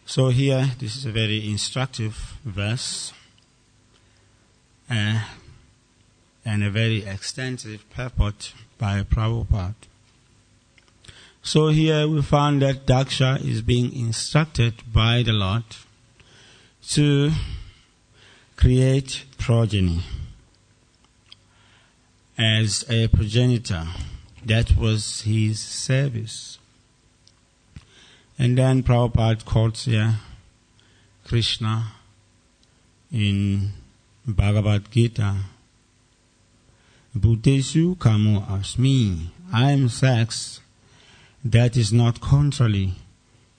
So here, this is a very instructive verse and a very extensive purport by Prabhupada. So here we found that Daksha is being instructed by the Lord to create progeny as a progenitor. That was his service. And then Prabhupada quotes here Krishna in Bhagavad Gita. Bhutesu kamo asmi. I am sex that is not contrary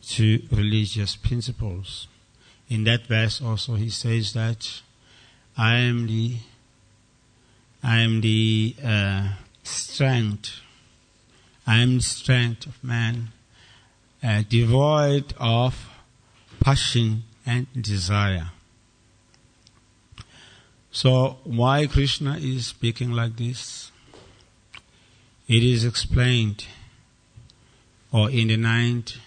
to religious principles. In that verse also he says that I am the strength of man, devoid of passion and desire. So why Krishna is speaking like this? It is explained in the 9th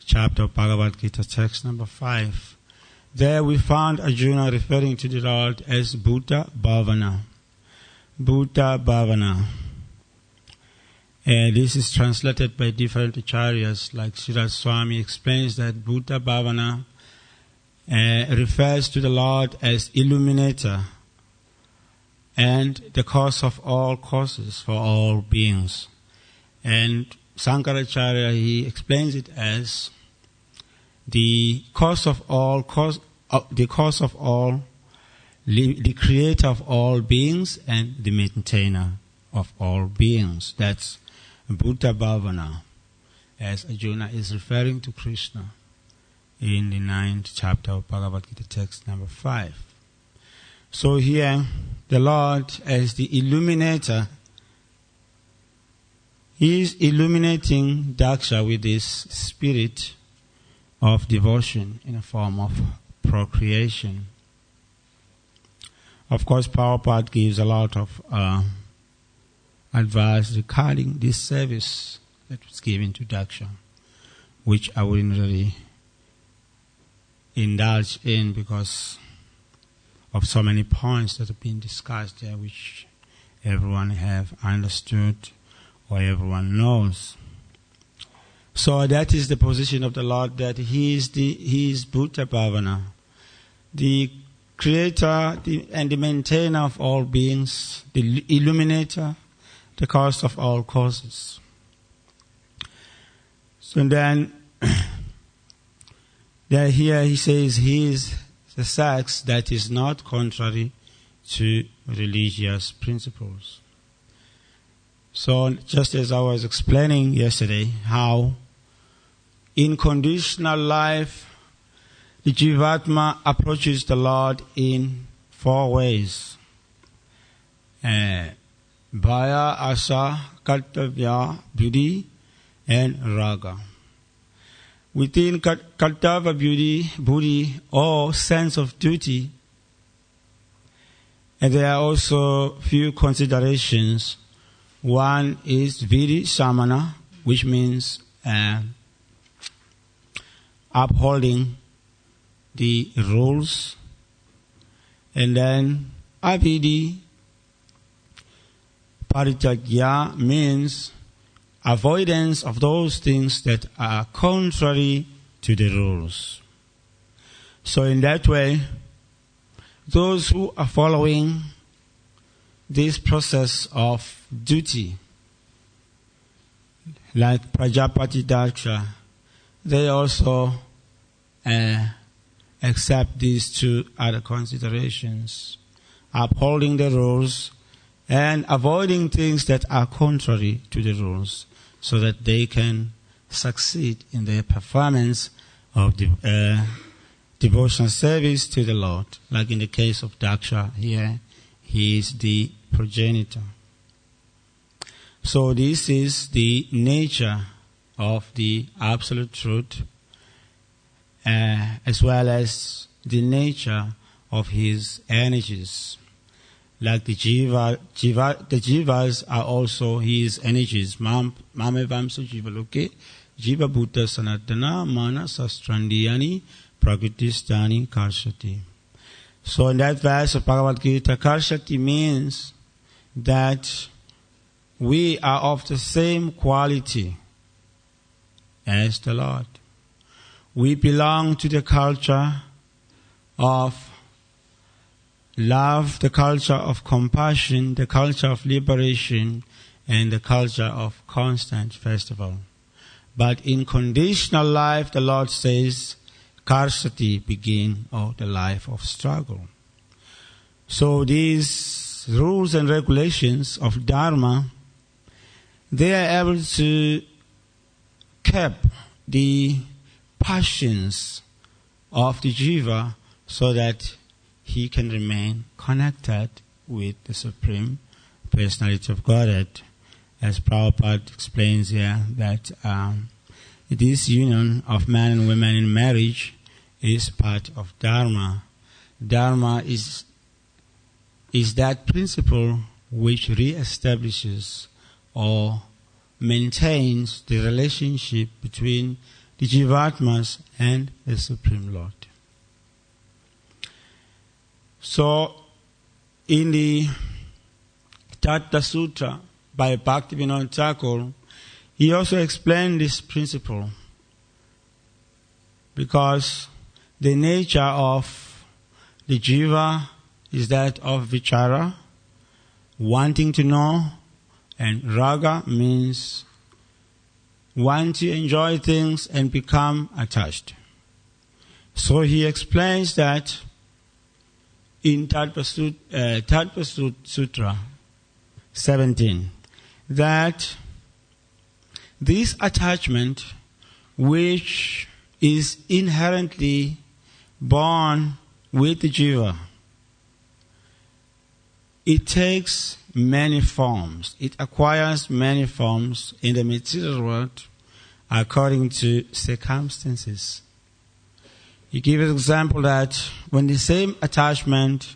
chapter of Bhagavad Gita, text number 5. There we found Arjuna referring to the Lord as Bhuta Bhavana. Bhuta Bhavana. This is translated by different acharyas, like Srila Swami explains that Bhuta Bhavana refers to the Lord as illuminator and the cause of all causes for all beings. And Sankaracharya, he explains it as the cause of all, the creator of all beings and the maintainer of all beings. That's Bhuta Bhavana, as Arjuna is referring to Krishna in the 9th chapter of Bhagavad Gita, text number 5. So here, the Lord as the illuminator, he is illuminating Daksha with this spirit of devotion in a form of procreation. Of course, Prabhupada gives a lot of advice regarding this service that was given to Daksha, which I wouldn't really indulge in because of so many points that have been discussed there, which everyone have understood or everyone knows. So that is the position of the Lord, that He is Bhuta Bhavana, the creator and the maintainer of all beings, the illuminator, the cause of all causes. So then, here he says he is the sex that is not contrary to religious principles. So just as I was explaining yesterday, how in conditional life, the Jivatma approaches the Lord in 4 ways. Bhaya, Asa, Kartavya, Buddhi, and Raga. Within Kartavya, Buddhi, or sense of duty, and there are also few considerations. One is Viri Samana, which means upholding the rules. And then Avidi Paritagya means avoidance of those things that are contrary to the rules. So in that way, those who are following this process of duty, like Prajapati Daksha, they also accept these 2 other considerations: upholding the rules and avoiding things that are contrary to the rules, so that they can succeed in their performance of devotional service to the Lord. Like in the case of Daksha here, he is the progenitor. So this is the nature of the absolute truth, as well as the nature of his energies. Like the jivas are also his energies. Mame vamsa jivaloke Jiva Bhuta Sanatana Mana Sastrandiyani Prakriti Karshati. So in that verse of Bhagavad Gita, Karshati means that we are of the same quality as the Lord. We belong to the culture of love, the culture of compassion, the culture of liberation, and the culture of constant festival. But in conditional life, the Lord says, Karshati begin the life of struggle. So these rules and regulations of Dharma, they are able to keep the passions of the jiva so that he can remain connected with the Supreme Personality of Godhead. As Prabhupada explains here, that this union of man and woman in marriage is part of Dharma. Dharma is that principle which re-establishes or maintains the relationship between the Jivatmas and the Supreme Lord. So, in the Tattva Sutra by Bhaktivinoda Thakur, he also explained this principle because the nature of the jiva is that of vichara, wanting to know, and raga means want to enjoy things and become attached. So he explains that in Tattva Sutra 17, that this attachment, which is inherently born with the jiva, it takes many forms. It acquires many forms in the material world according to circumstances. He gives an example that when the same attachment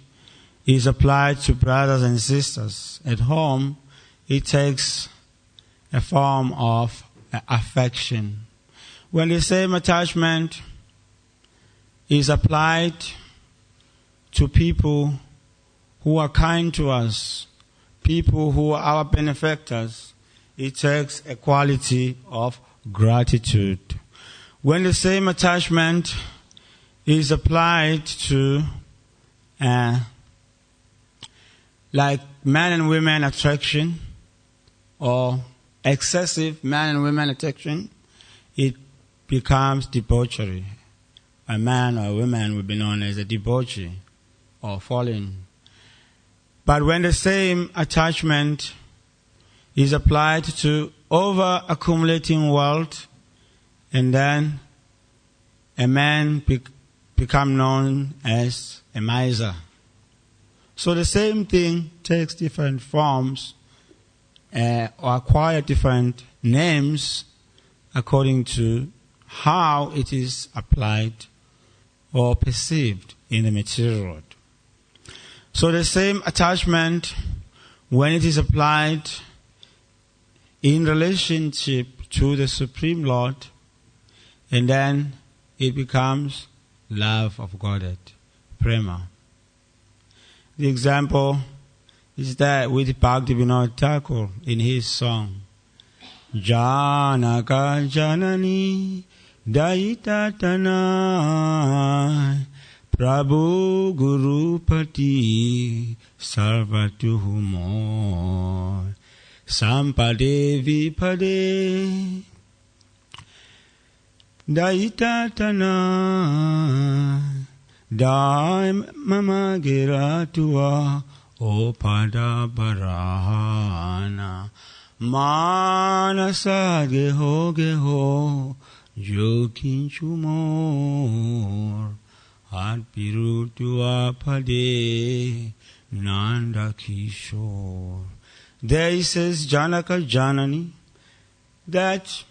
is applied to brothers and sisters at home, it takes a form of affection. When the same attachment is applied to people who are kind to us, people who are our benefactors, it takes a quality of gratitude. When the same attachment is applied to like man and women attraction or excessive man and women attraction, it becomes debauchery. A man or a woman will be known as a debauchee or fallen. But when the same attachment is applied to over-accumulating wealth, and then a man become known as a miser. So the same thing takes different forms or acquire different names according to how it is applied or perceived in the material world. So the same attachment, when it is applied in relationship to the Supreme Lord, and then it becomes love of Godhead, prema. The example is that with Bhaktivinoda Thakur in his song, Janaka Janani Daitatana Prabhu Gurupati Sarvatuhumo Sampade Vipade Daitatana Dai Mama Giratua O Pada Barahana Manasa Geho Geho Jokinchumor Ad Pirutua Pade Nanda Kishore. There he says, Janaka Janani, that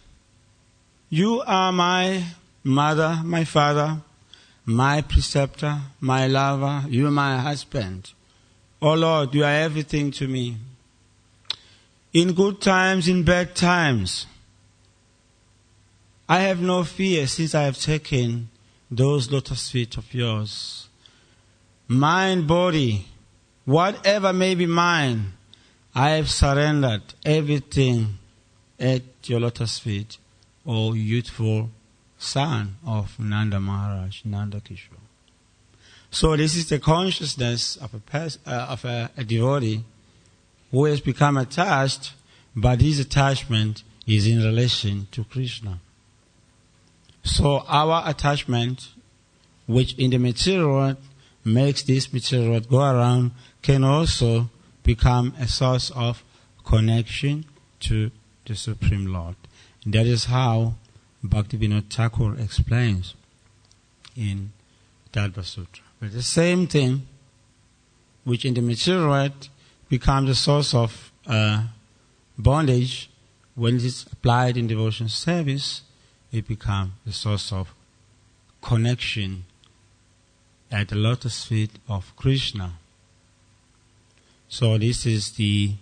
you are my mother, my father, my preceptor, my lover, you are my husband. Oh Lord, you are everything to me. In good times, in bad times, I have no fear since I have taken those lotus feet of yours. Mind, body, whatever may be mine, I have surrendered everything at your lotus feet, O youthful son of Nanda Maharaj, Nanda Kishore. So this is the consciousness of a devotee who has become attached, but his attachment is in relation to Krishna. So our attachment, which in the material world makes this material world go around, can also become a source of connection to the Supreme Lord. And that is how Bhaktivinoda Thakur explains in Tattva Sutra. But the same thing, which in the material world becomes a source of bondage, when it is applied in devotion service, it becomes the source of connection at the lotus feet of Krishna. So this is the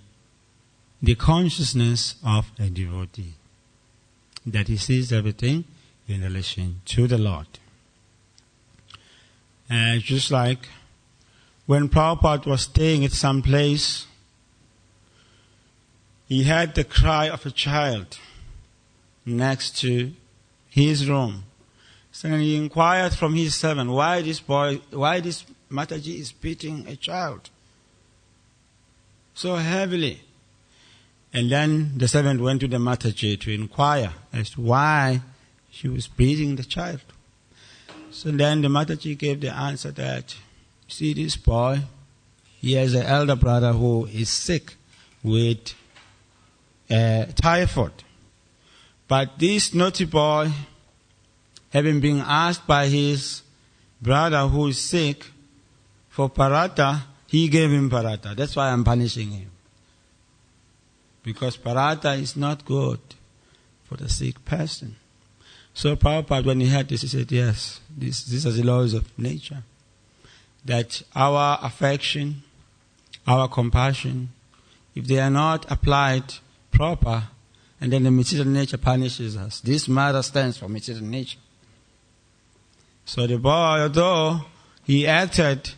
consciousness of a devotee, that he sees everything in relation to the Lord. Just like when Prabhupada was staying at some place, he heard the cry of a child next to his room. So he inquired from his servant, why this Mataji is beating a child so heavily. And then the servant went to the Mataji to inquire as to why she was beating the child. So then the Mataji gave the answer that, see this boy, he has an elder brother who is sick with typhoid. But this naughty boy, having been asked by his brother who is sick for parata, he gave him parata. That's why I'm punishing him. Because parata is not good for the sick person. So Prabhupada, when he heard this, he said, yes, these are the laws of nature. That our affection, our compassion, if they are not applied proper, and then the material nature punishes us. This mother stands for material nature. So the boy, although he acted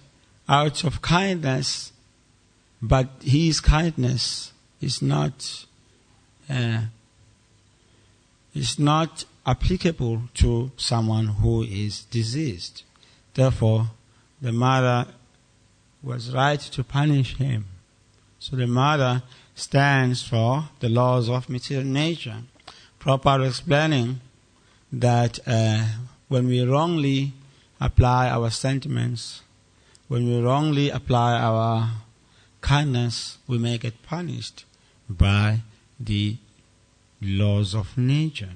out of kindness, but his kindness is not applicable to someone who is diseased. Therefore, the mother was right to punish him. So the mother stands for the laws of material nature. Prabhupada explaining that when we wrongly apply our sentiments, when we wrongly apply our kindness, we may get punished by the laws of nature.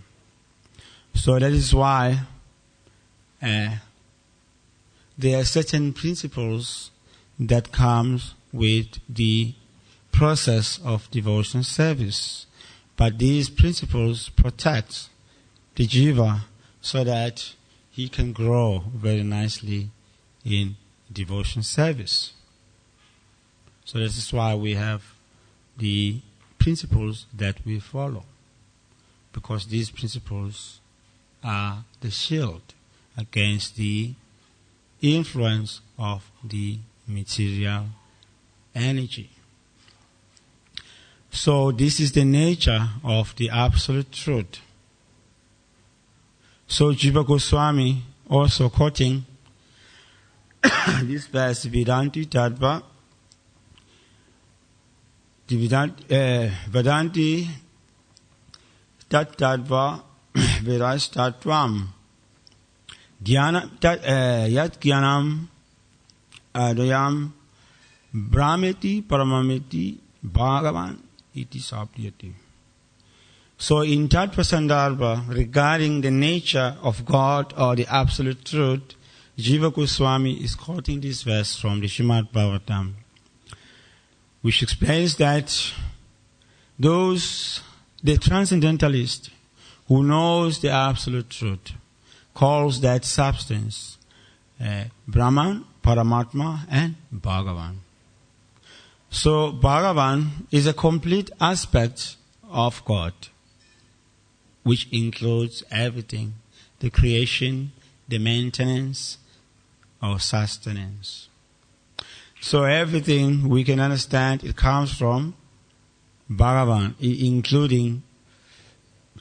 So that is why there are certain principles that comes with the process of devotion service. But these principles protect the jiva so that he can grow very nicely in devotion service. So this is why we have the principles that we follow. Because these principles are the shield against the influence of the material energy. So this is the nature of the absolute truth. So Jiva Goswami also quoting this verse, Vedanti Tattva, Vedanti Tat Tattva Vedas Tattvam Yat Gyanam Adayam Brahmeti Paramameti Bhagavan Iti Sapyati. So in Tattva Sandarbha, regarding the nature of God or the absolute truth, Jiva Goswami is quoting this verse from the Srimad Bhagavatam, which explains that the transcendentalist who knows the absolute truth calls that substance Brahman, Paramatma and Bhagavan. So Bhagavan is a complete aspect of God. which includes everything, the creation, the maintenance, or sustenance. So everything we can understand, it comes from Bhagavan, including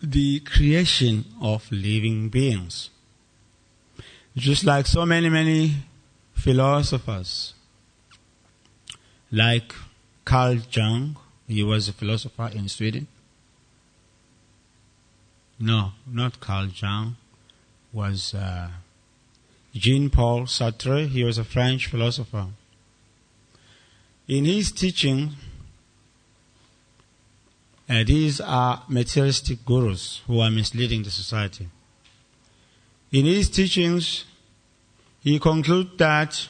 the creation of living beings. Just like so many philosophers, like Carl Jung, he was a philosopher in Sweden. No, not Carl Jung, was Jean-Paul Sartre, he was a French philosopher. In his teaching, these are materialistic gurus who are misleading the society. In his teachings, he concludes that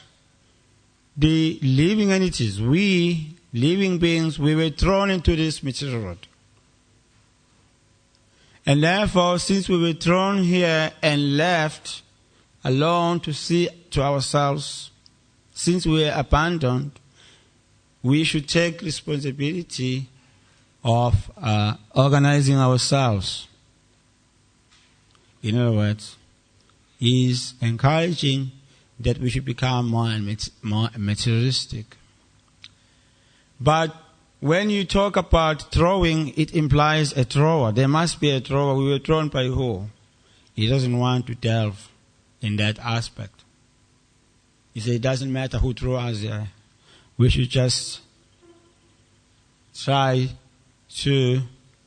the living entities, we living beings, we were thrown into this material world. And therefore, since we were thrown here and left alone to see to ourselves, since we were abandoned, we should take responsibility of organizing ourselves. In other words, he is encouraging that we should become more materialistic. But when you talk about throwing, it implies a thrower. There must be a thrower. We were thrown by who? He doesn't want to delve in that aspect. He said it doesn't matter who threw us there. We should just try to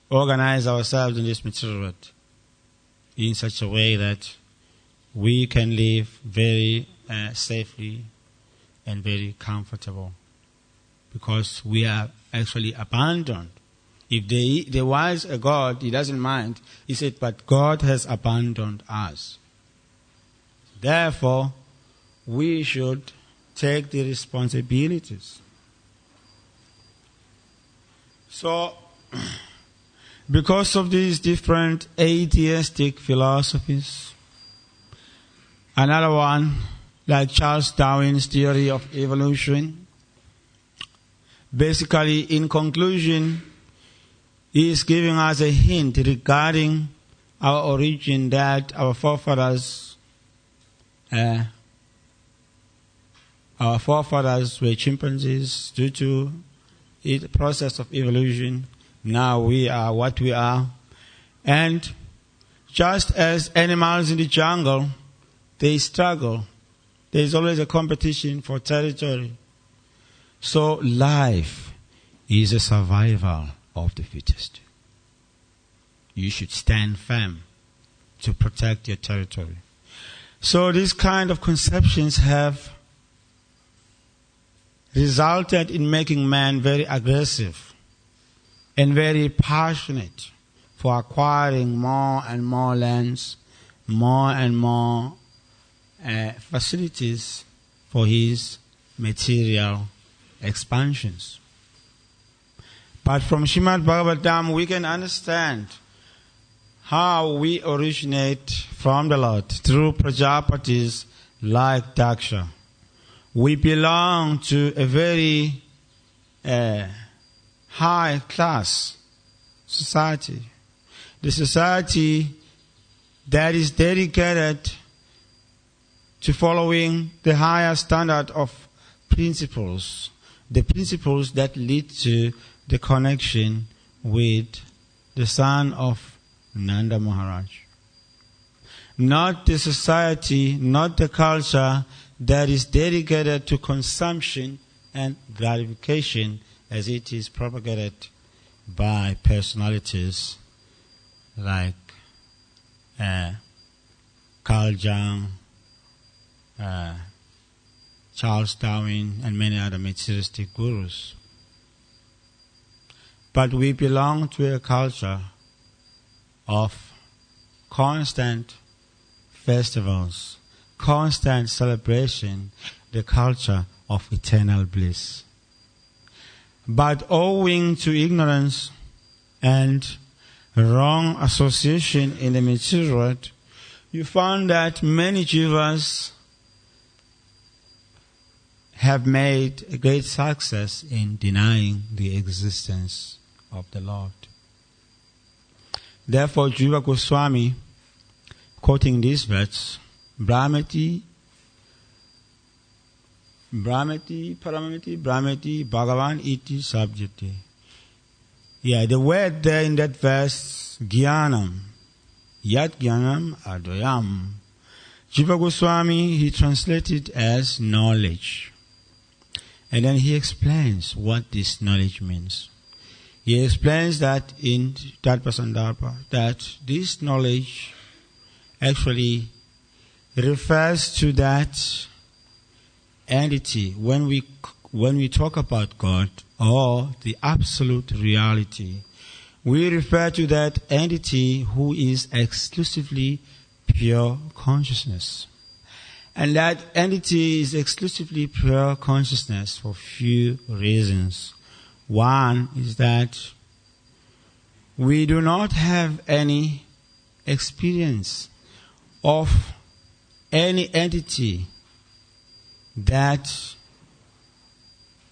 organize ourselves in this material world in such a way that we can live very safely and very comfortable, because we are actually abandoned. If there was a God, he doesn't mind. He said, but God has abandoned us. Therefore, we should take the responsibilities. So, because of these different atheistic philosophies, another one, like Charles Darwin's theory of evolution, basically, in conclusion, he is giving us a hint regarding our origin, that our forefathers were chimpanzees due to the process of evolution. Now we are what we are. And just as animals in the jungle, they struggle. There is always a competition for territory. So life is a survival of the fittest. You should stand firm to protect your territory. So these kind of conceptions have resulted in making man very aggressive and very passionate for acquiring more and more lands, more and more facilities for his material expansions. But from Srimad Bhagavatam, we can understand how we originate from the Lord through Prajapatis like Daksha. We belong to a very high class society. The society that is dedicated to following the higher standard of principles, the principles that lead to the connection with the son of Nanda Maharaj. Not the society, not the culture that is dedicated to consumption and gratification as it is propagated by personalities like Carl Jung, Charles Darwin, and many other materialistic gurus. But we belong to a culture of constant festivals, constant celebration, the culture of eternal bliss. But owing to ignorance and wrong association in the material world, you found that many jivas have made a great success in denying the existence of the Lord. Therefore, Jiva Goswami, quoting this verse, Brahmati, Paramamiti, Brahmati, Bhagavan iti subjecti. Yeah, the word there in that verse, Jnanam, Yat Jnanam Advayam. Jiva Goswami, he translated as knowledge. And then he explains what this knowledge means. He explains that in Tattva Sandarbha, that this knowledge actually refers to that entity when we talk about God or the absolute reality. We refer to that entity who is exclusively pure consciousness. And that entity is exclusively pure consciousness for few reasons. One is that we do not have any experience of any entity that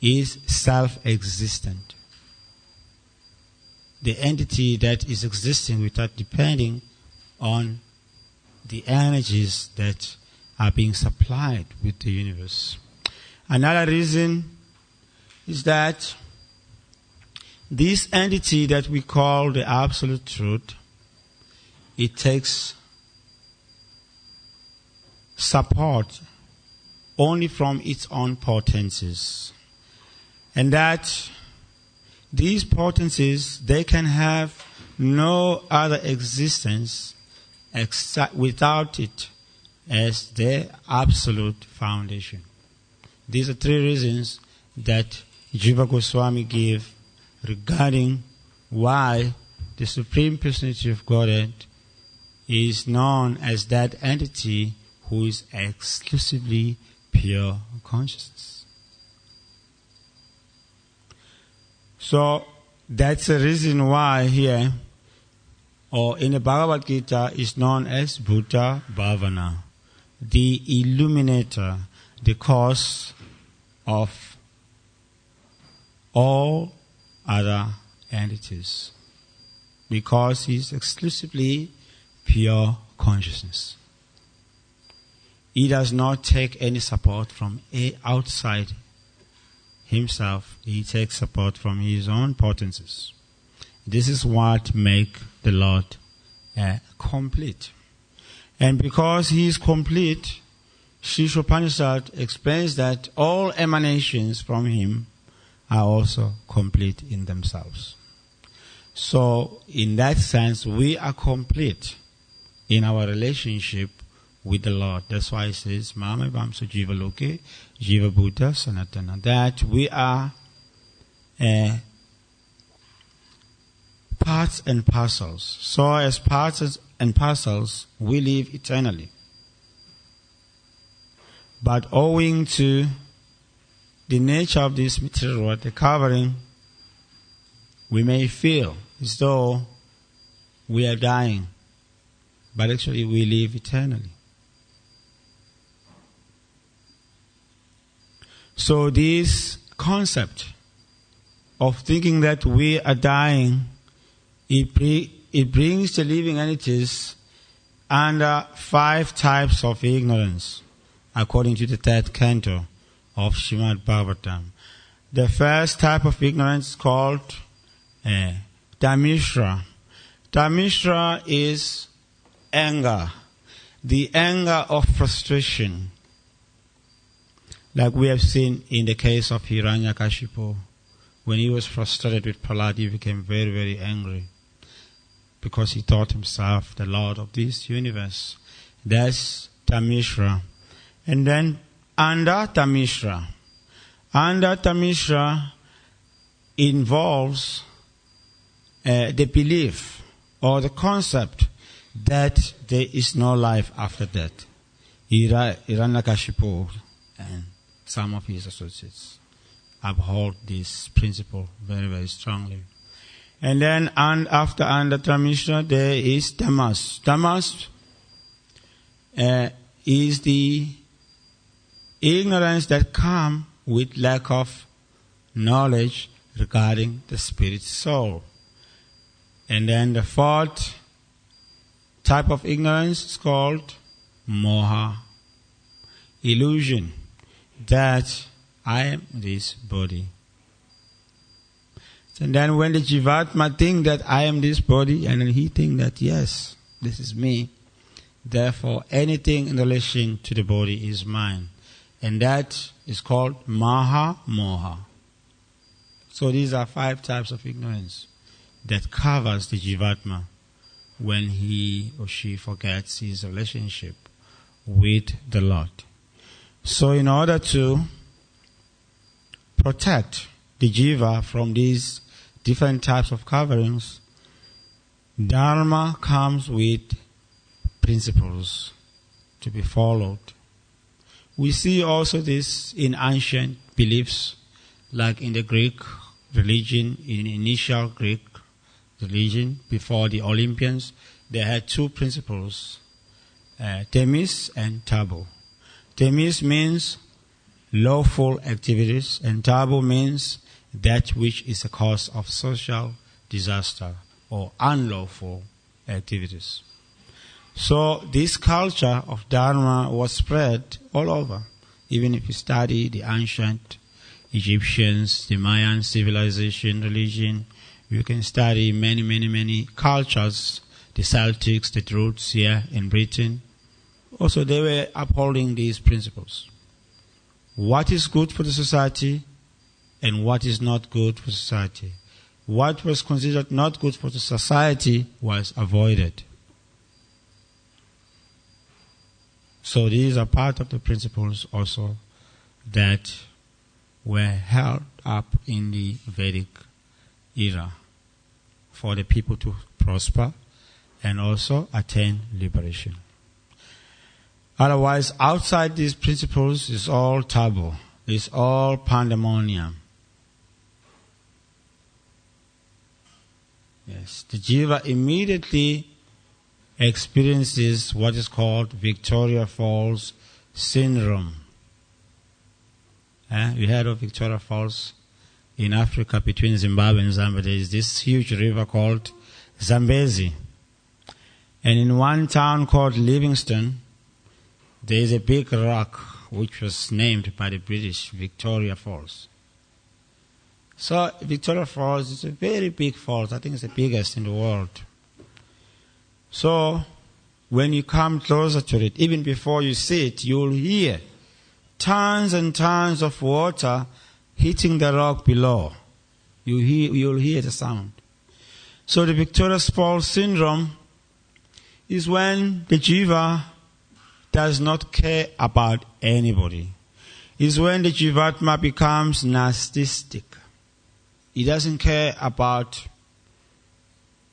is self-existent. The entity that is existing without depending on the energies that are being supplied with the universe. Another reason is that this entity that we call the Absolute Truth, it takes support only from its own potencies. And that these potencies, they can have no other existence without it as their absolute foundation. These are three reasons that Jiva Goswami gave regarding why the Supreme Personality of Godhead is known as that entity who is exclusively pure consciousness. So that's the reason why here, or in the Bhagavad Gita, is known as Bhuta Bhavana, the illuminator, the cause of all other entities, because he is exclusively pure consciousness. He does not take any support from outside himself. He takes support from his own potencies. This is what makes the Lord complete. And because he is complete, Sri Upanishad explains that all emanations from him are also complete in themselves. So, in that sense, we are complete in our relationship with the Lord. That's why it says, Mama Vamsa Jiva Loke, Jiva Bhuta Sanatana. That we are parts and parcels. So as parts and parcels, we live eternally. But owing to the nature of this material world, the covering, we may feel as though we are dying, but actually we live eternally. So this concept of thinking that we are dying, it brings the living entities under 5 types of ignorance, according to the 3rd canto of Srimad Bhagavatam. The first type of ignorance is called Tamishra. Tamishra is anger, the anger of frustration. Like we have seen in the case of Hiranyakashipu, when he was frustrated with Prahlad, he became very, very angry because he thought himself the Lord of this universe. That's Tamishra. And then Anda Tamishra. Anda Tamishra involves the belief or the concept that there is no life after death. Hiranyakashipu and some of his associates uphold this principle very, very strongly. And then after Anda Tamishra, there is Tamas. Tamas is the ignorance that comes with lack of knowledge regarding the spirit soul. And then the 4th type of ignorance is called moha, illusion, that I am this body. And then when the Jivatma think that I am this body, and then he think that yes, this is me, therefore anything in relation to the body is mine. And that is called Maha Moha. So these are 5 types of ignorance that covers the Jivatma when he or she forgets his relationship with the Lord. So in order to protect the Jiva from these different types of coverings, Dharma comes with principles to be followed. We see also this in ancient beliefs, like in the Greek religion, in initial Greek religion, before the Olympians, they had 2 principles, themis and taboo. Themis means lawful activities, and taboo means that which is a cause of social disaster or unlawful activities. So this culture of Dharma was spread all over. Even if you study the ancient Egyptians, the Mayan civilization, religion, you can study many cultures, the Celtics, the Druids here in Britain. Also they were upholding these principles. What is good for the society and what is not good for society. What was considered not good for the society was avoided. So these are part of the principles also that were held up in the Vedic era for the people to prosper and also attain liberation. Otherwise, outside these principles is all taboo, is all pandemonium. Yes, the Jiva immediately experiences what is called Victoria Falls syndrome. You heard of Victoria Falls? In Africa, between Zimbabwe and Zambia, there is this huge river called Zambezi. And in one town called Livingstone, there is a big rock which was named by the British Victoria Falls. So Victoria Falls is a very big falls. I think it's the biggest in the world. So when you come closer to it, even before you see it, you'll hear tons and tons of water hitting the rock below. You'll hear the sound. So the Victoria Falls syndrome is when the Jiva does not care about anybody. Is when the Jivatma becomes narcissistic. He doesn't care about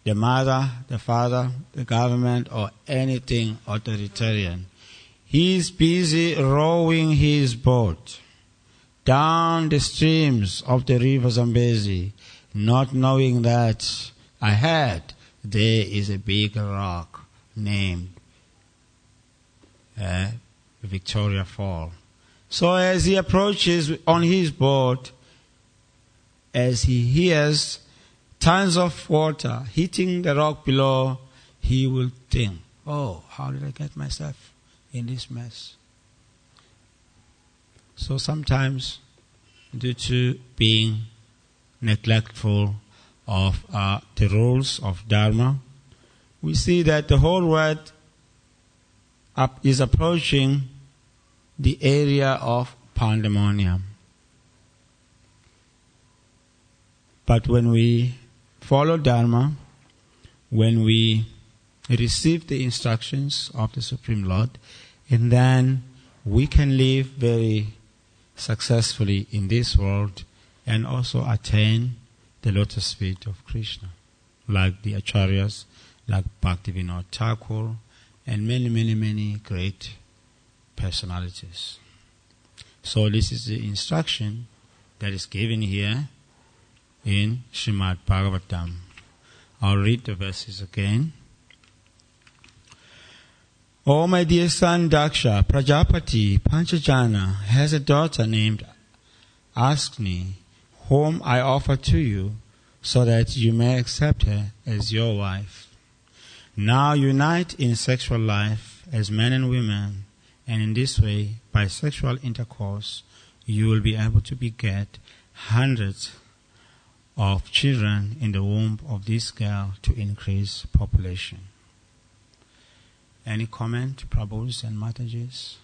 the mother, the father, the government, or anything authoritarian. He is busy rowing his boat down the streams of the river Zambezi, not knowing that ahead there is a big rock named Victoria Fall. So as he approaches on his boat, as he hears tons of water hitting the rock below, he will think, oh, how did I get myself in this mess? So sometimes, due to being neglectful of the rules of Dharma, we see that the whole world is approaching the area of pandemonium. But when we follow Dharma, when we receive the instructions of the Supreme Lord, and then we can live very successfully in this world and also attain the lotus feet of Krishna, like the Acharyas, like Bhaktivinoda Thakur, and many great personalities. So this is the instruction that is given here in Srimad Bhagavatam. I'll read the verses again. Oh, my dear son Daksha, Prajapati Panchajana has a daughter named Askni, whom I offer to you so that you may accept her as your wife. Now unite in sexual life as men and women, and in this way, by sexual intercourse, you will be able to beget hundreds of children in the womb of this girl to increase population. Any comment, Prabhus and Matajis?